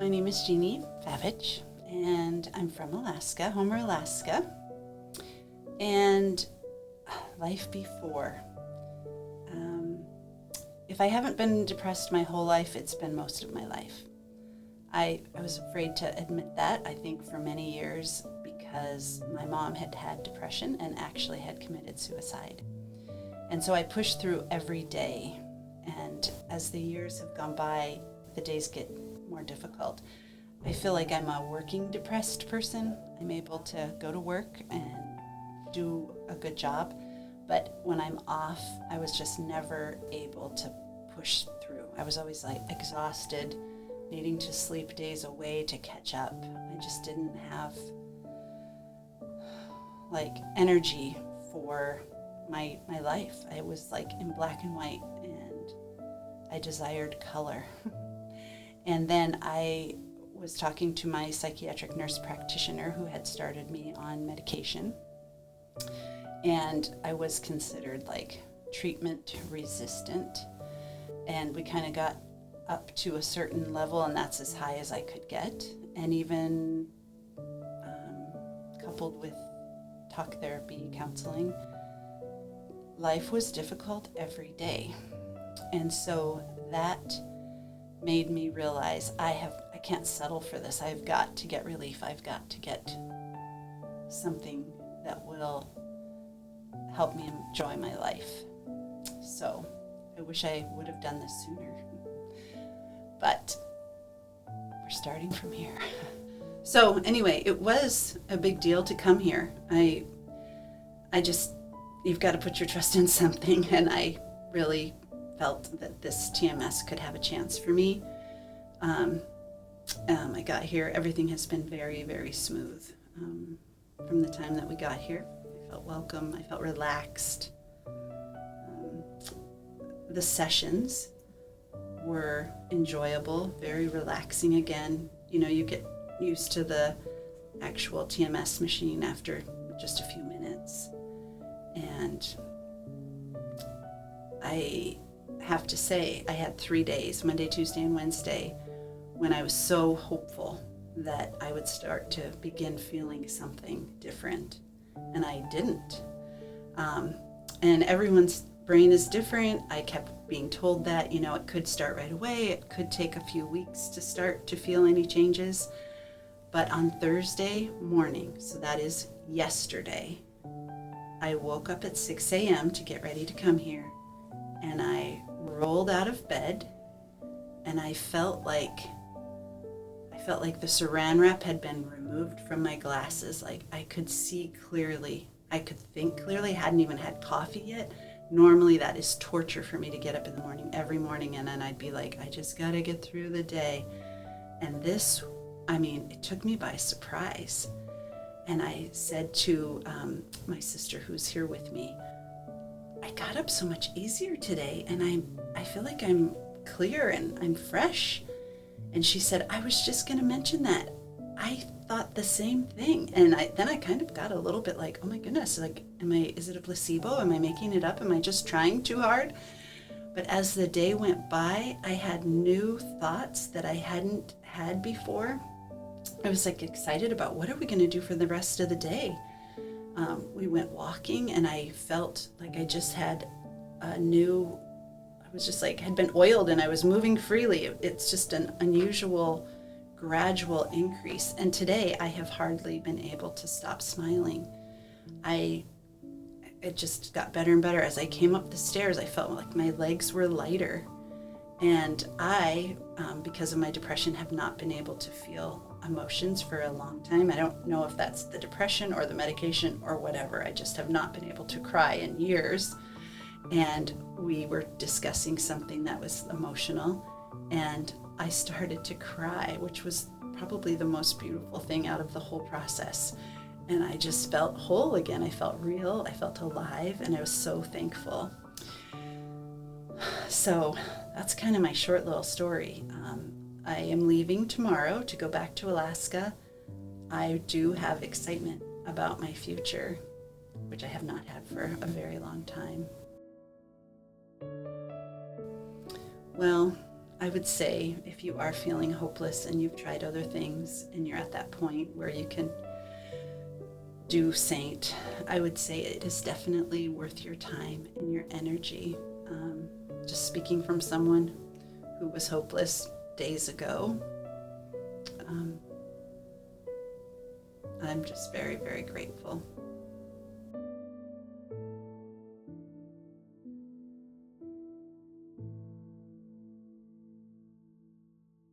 My name is Jeannie Favich, and I'm from Alaska, Homer, Alaska. And life before. If I haven't been depressed my whole life, it's been most of my life. I was afraid to admit that, I think, for many years because my mom had had depression and actually had committed suicide. And so I pushed through every day. And as the years have gone by, the days get more difficult. I feel like I'm a working depressed person. I'm able to go to work and do a good job. But when I'm off, I was just never able to push through. I was always like exhausted, needing to sleep days away to catch up. I just didn't have like energy for my life. I was like in black and white and I desired color. And then I was talking to my psychiatric nurse practitioner who had started me on medication. And I was considered like treatment resistant. And we kind of got up to a certain level, and that's as high as I could get. And even coupled with talk therapy, counseling, life was difficult every day. And so that made me realize I can't settle for this. I've got to get relief. I've got to get something that will help me enjoy my life. So I wish I would have done this sooner. But we're starting from here. So anyway, it was a big deal to come here. I just, you've got to put your trust in something, and I really felt that this TMS could have a chance for me. I got here, everything has been very, very smooth. From the time that we got here, I felt welcome, I felt relaxed. The sessions were enjoyable, very relaxing again. You know, you get used to the actual TMS machine after just a few minutes. And I have to say, I had 3 days, Monday, Tuesday, and Wednesday, when I was so hopeful that I would start to begin feeling something different. And I didn't. And everyone's brain is different. I kept being told that, you know, it could start right away. It could take a few weeks to start to feel any changes. But on Thursday morning, so that is yesterday, I woke up at 6 a.m. to get ready to come here. And I rolled out of bed, and I felt like the saran wrap had been removed from my glasses. Like I could see clearly, I could think clearly. Hadn't even had coffee yet. Normally that is torture for me to get up in the morning, every morning, and then I'd be like, I just gotta get through the day. And this, it took me by surprise. And I said to my sister who's here with me, I got up so much easier today, and I feel like I'm clear and I'm fresh. And she said, I was just going to mention that. I thought the same thing. And then I kind of got a little bit like, oh my goodness, like, is it a placebo? Am I making it up? Am I just trying too hard? But as the day went by, I had new thoughts that I hadn't had before. I was like excited about what are we going to do for the rest of the day? We went walking, and I felt like I just had had been oiled, and I was moving freely. It's just an unusual, gradual increase. And today I have hardly been able to stop smiling. It just got better and better. As I came up the stairs, I felt like my legs were lighter. And I, because of my depression, have not been able to feel emotions for a long time. I don't know if that's the depression or the medication or whatever. I just have not been able to cry in years. And we were discussing something that was emotional, and I started to cry, which was probably the most beautiful thing out of the whole process. And I just felt whole again. I felt real, I felt alive, and I was so thankful. So that's kind of my short little story. I am leaving tomorrow to go back to Alaska. I do have excitement about my future, which I have not had for a very long time. Well, I would say if you are feeling hopeless and you've tried other things and you're at that point where you can do Saint, I would say it is definitely worth your time and your energy. Just speaking from someone who was hopeless days ago, I'm just very, very grateful